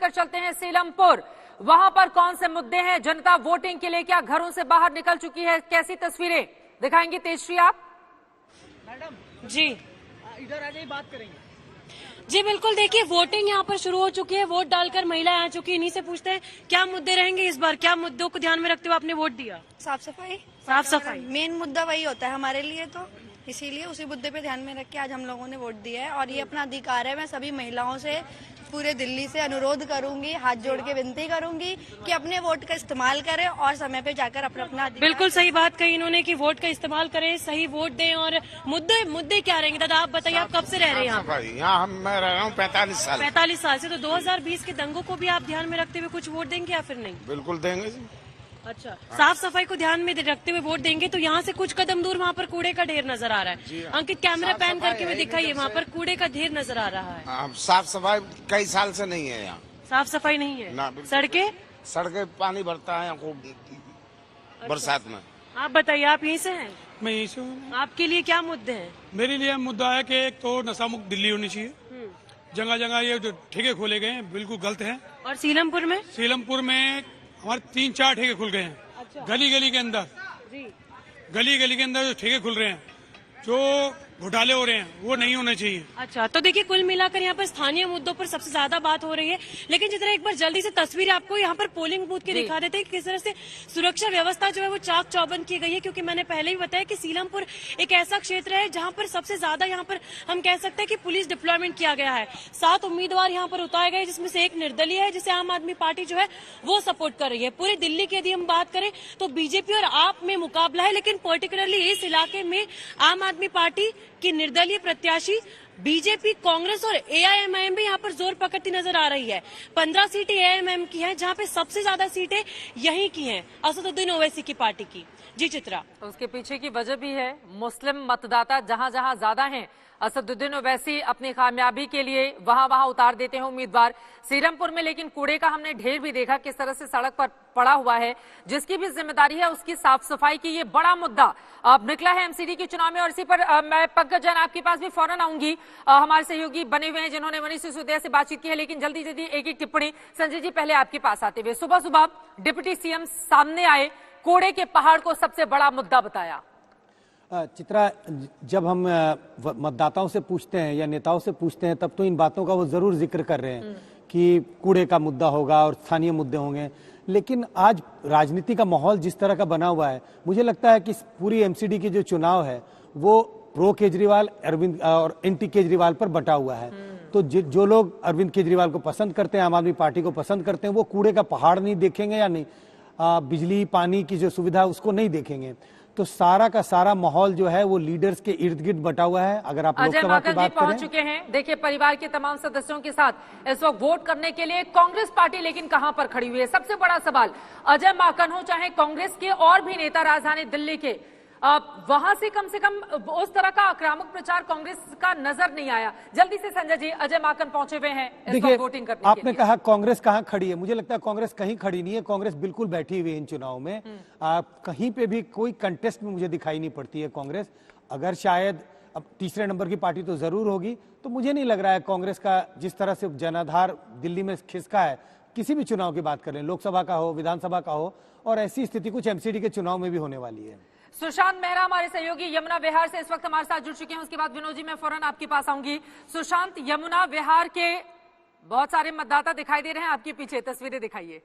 लेकर चलते हैं सीलमपुर। वहां पर कौन से मुद्दे हैं? जनता वोटिंग के लिए क्या घरों से बाहर निकल चुकी है? कैसी तस्वीरें दिखाएंगी तेजश्री आप? मैडम जी इधर आ जाइए, बात करेंगे। जी बिल्कुल, देखिए वोटिंग यहाँ पर शुरू हो चुकी है। वोट डालकर महिलाएं आ चुकी है। इन्हीं से पूछते हैं क्या मुद्दे रहेंगे इस बार, क्या मुद्दों को ध्यान में रखते हुए आपने वोट दिया? साफ सफाई। साफ सफाई मेन मुद्दा वही होता है हमारे लिए, तो इसीलिए उसी मुद्दे पे ध्यान में रख के आज हम लोगों ने वोट दिया है और ये अपना अधिकार है। मैं सभी महिलाओं से पूरे दिल्ली से अनुरोध करूंगी, हाथ जोड़ के विनती करूंगी कि अपने वोट का इस्तेमाल करें और समय पे जाकर अपना बिल्कुल सही बात कही इन्होंने कि वोट का इस्तेमाल करें, सही वोट दें। और मुद्दे क्या रहेंगे दादा, आप बताइए, आप कब से रह रहे हैं यहाँ? मैं रह रहा हूँ 45 साल। 45 साल से। तो 2020 के दंगों को भी आप ध्यान में रखते हुए कुछ वोट देंगे या फिर नहीं? बिल्कुल देंगे जी। अच्छा, साफ सफाई को ध्यान में रखते हुए वोट देंगे। तो यहाँ से कुछ कदम दूर वहाँ पर कूड़े का ढेर नजर आ रहा है। अंकित कैमरा पैन करके मैं दिखाइए, वहाँ पर कूड़े का ढेर नजर आ रहा है। साफ सफाई कई साल से नहीं है यहाँ। साफ सफाई नहीं है। सड़कें पानी भरता है यहाँ बरसात में। आप बताइए, आप यहीं से हैं? मैं यहीं से हूँ। आपके लिए क्या मुद्दे हैं? मेरे लिए मुद्दा है कि एक तो नशा मुक्त दिल्ली होनी चाहिए। जगह जगह ये जो ठेके खोले गए हैं बिल्कुल गलत हैं। और सीलमपुर में हमारे 3-4 ठेके खुल गए हैं। अच्छा। गली गली के अंदर जो ठेके खुल रहे हैं, जो घोटाले हो रहे हैं, वो नहीं होने चाहिए। अच्छा, तो देखिए कुल मिलाकर यहाँ पर स्थानीय मुद्दों पर सबसे ज्यादा बात हो रही है। लेकिन जिस तरह एक बार जल्दी से तस्वीर आपको यहाँ पर पोलिंग बूथ की दिखा देते हैं किस तरह से सुरक्षा व्यवस्था जो है वो चाक चौबंद की गई है। क्योंकि मैंने पहले ही बताया कि सीलमपुर एक ऐसा क्षेत्र है जहाँ पर सबसे ज्यादा यहाँ पर हम कह सकते हैं कि पुलिस डिप्लॉयमेंट किया गया है। 7 उम्मीदवार यहाँ पर उतारे गए, जिसमें से एक निर्दलीय है जिसे आम आदमी पार्टी जो है वो सपोर्ट कर रही है। पूरी दिल्ली की यदि हम बात करें तो बीजेपी और आप में मुकाबला है, लेकिन पर्टिकुलरली इस इलाके में आम आदमी पार्टी की निर्दलीय प्रत्याशी बीजेपी, कांग्रेस और एआईएमआईएम भी यहाँ पर जोर पकड़ती नजर आ रही है। 15 सीटें एआईएमआईएम की हैं, जहाँ पे सबसे ज्यादा सीटें यहीं की हैं, असदुद्दीन ओवैसी की पार्टी की। जी चित्रा, उसके पीछे की वजह भी है, मुस्लिम मतदाता जहां जहां ज्यादा हैं, असदुद्दीन ओवैसी अपनी कामयाबी के लिए वहां उतार देते हैं उम्मीदवार। सीलमपुर में लेकिन कूड़े का हमने ढेर भी देखा किस तरह से सड़क पर पड़ा हुआ है, जिसकी भी जिम्मेदारी है उसकी साफ सफाई की। ये बड़ा मुद्दा अब निकला है एमसीडी के चुनाव में। और इसी पर मैं पंकज जैन आपके पास भी फौरन आऊंगी। हमारे सहयोगी बने हुए हैं जिन्होंने मनीष सिसोदिया से बातचीत की है, लेकिन जल्दी जल्दी एक टिप्पणी संजय जी पहले आपके पास आते हुए। सुबह सुबह डिप्टी सीएम सामने आए, कूड़े के पहाड़ को सबसे बड़ा मुद्दा बताया। चित्रा, जब हम मतदाताओं से पूछते हैं या नेताओं से पूछते हैं तब तो इन बातों का वो जरूर जिक्र कर रहे हैं कि कूड़े का मुद्दा होगा और स्थानीय मुद्दे होंगे। लेकिन आज राजनीति का माहौल जिस तरह का बना हुआ है, मुझे लगता है कि पूरी एमसीडी की जो चुनाव है वो प्रो केजरीवाल अरविंद और एंटी केजरीवाल पर बटा हुआ है। तो जो लोग अरविंद केजरीवाल को पसंद करते हैं, आम आदमी पार्टी को पसंद करते हैं, वो कूड़े का पहाड़ नहीं देखेंगे या नहीं बिजली पानी की जो सुविधा है उसको नहीं देखेंगे। तो सारा का सारा माहौल जो है वो लीडर्स के इर्द गिर्द बटा हुआ है। अगर आप लोकसभा की बात करें, पहुंच चुके हैं, देखिए परिवार के तमाम सदस्यों के साथ इस वक्त वोट करने के लिए कांग्रेस पार्टी लेकिन कहां पर खड़ी हुई है? सबसे बड़ा सवाल, अजय माकन हो चाहे कांग्रेस के और भी नेता राजधानी दिल्ली के, वहां से कम उस तरह का आक्रामक प्रचार कांग्रेस का नजर नहीं आया। जल्दी से संजय जी, अजय माकन पहुंचे हुए हैं इस वक्त वोटिंग करने आपने के लिए। कहा कांग्रेस कहां खड़ी है, मुझे लगता है कांग्रेस कहीं खड़ी नहीं है। कांग्रेस बिल्कुल बैठी हुई है इन चुनाव में। कहीं पे भी कोई कंटेस्ट में मुझे दिखाई नहीं पड़ती है कांग्रेस। अगर शायद अब तीसरे नंबर की पार्टी तो जरूर होगी, तो मुझे नहीं लग रहा है कांग्रेस का जिस तरह से जनाधार दिल्ली में खिसका है, किसी भी चुनाव की बात करें, लोकसभा का हो, विधानसभा का हो, और ऐसी स्थिति कुछ एमसीडी के चुनाव में भी होने वाली है। सुशांत मेहरा हमारे सहयोगी यमुना विहार से इस वक्त हमारे साथ जुड़ चुके हैं। उसके बाद विनोद जी मैं फौरन आपके पास आऊंगी। सुशांत, यमुना विहार के बहुत सारे मतदाता दिखाई दे रहे हैं आपके पीछे, तस्वीरें दिखाइए।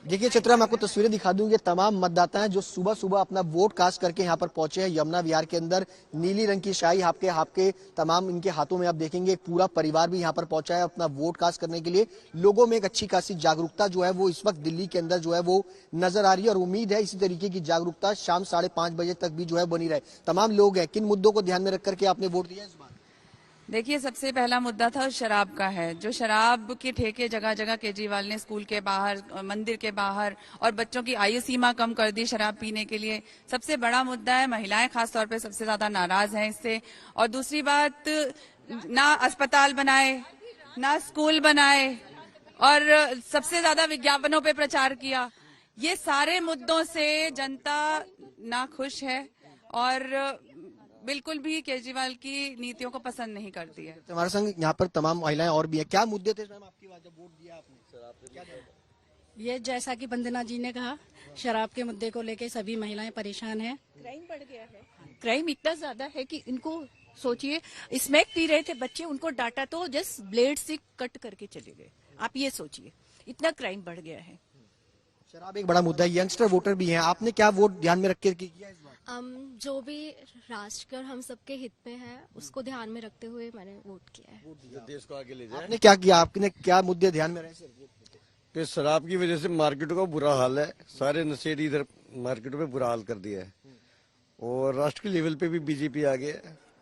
देखिए चित्रा, मैं आपको तस्वीरें दिखा दूं। ये तमाम मतदाता हैं जो सुबह सुबह अपना वोट कास्ट करके यहाँ पर पहुंचे हैं यमुना विहार के अंदर। नीली रंग की शाही आपके तमाम इनके हाथों में आप देखेंगे। एक पूरा परिवार भी यहाँ पर पहुंचा है अपना वोट कास्ट करने के लिए। लोगों में एक अच्छी खासी जागरूकता जो है वो इस वक्त दिल्ली के अंदर जो है वो नजर आ रही है और उम्मीद है इसी तरीके की जागरूकता शाम 5:30 बजे तक भी जो है बनी रहे। तमाम लोग हैं, किन मुद्दों को ध्यान में रख करके आपने वोट दिया इस बार? देखिए, सबसे पहला मुद्दा था शराब का है। जो शराब के ठेके जगह जगह केजरीवाल ने स्कूल के बाहर, मंदिर के बाहर, और बच्चों की आयु सीमा कम कर दी शराब पीने के लिए, सबसे बड़ा मुद्दा है। महिलाएं खासतौर पे सबसे ज्यादा नाराज हैं इससे। और दूसरी बात, ना अस्पताल बनाए, ना स्कूल बनाए, और सबसे ज्यादा विज्ञापनों पे प्रचार किया। ये सारे मुद्दों से जनता नाखुश है और बिल्कुल भी केजरीवाल की नीतियों को पसंद नहीं करती है। हमारे संग यहाँ पर तमाम महिलाएं और भी हैं। क्या मुद्दे थे मैम आपकी जब वोट दिया आपने? ये जैसा कि वंदना जी ने कहा, शराब के मुद्दे को लेके सभी महिलाएं परेशान हैं। क्राइम बढ़ गया है, क्राइम इतना ज्यादा है कि इनको सोचिए, स्मैक पी रहे थे बच्चे, उनको डांटा तो जस्ट ब्लेड से कट करके चले गए। आप ये सोचिए, इतना क्राइम बढ़ गया है। शराब एक बड़ा मुद्दा है, यंगस्टर वोटर भी हैं, आपने क्या वोट ध्यान में रख के किया इस बार? जो भी राष्ट्र और हम सबके हित में है उसको ध्यान में रखते हुए मैंने वोट किया है। देश को आगे ले जाए। आपने क्या किया, आपने क्या मुद्दे ध्यान में रहे सर? कि शराब की वजह से मार्केटों का बुरा हाल है, सारे नशेड़ी इधर मार्केटों में बुरा हाल कर दिया है और राष्ट्रीय लेवल पे भी बीजेपी आ गया है।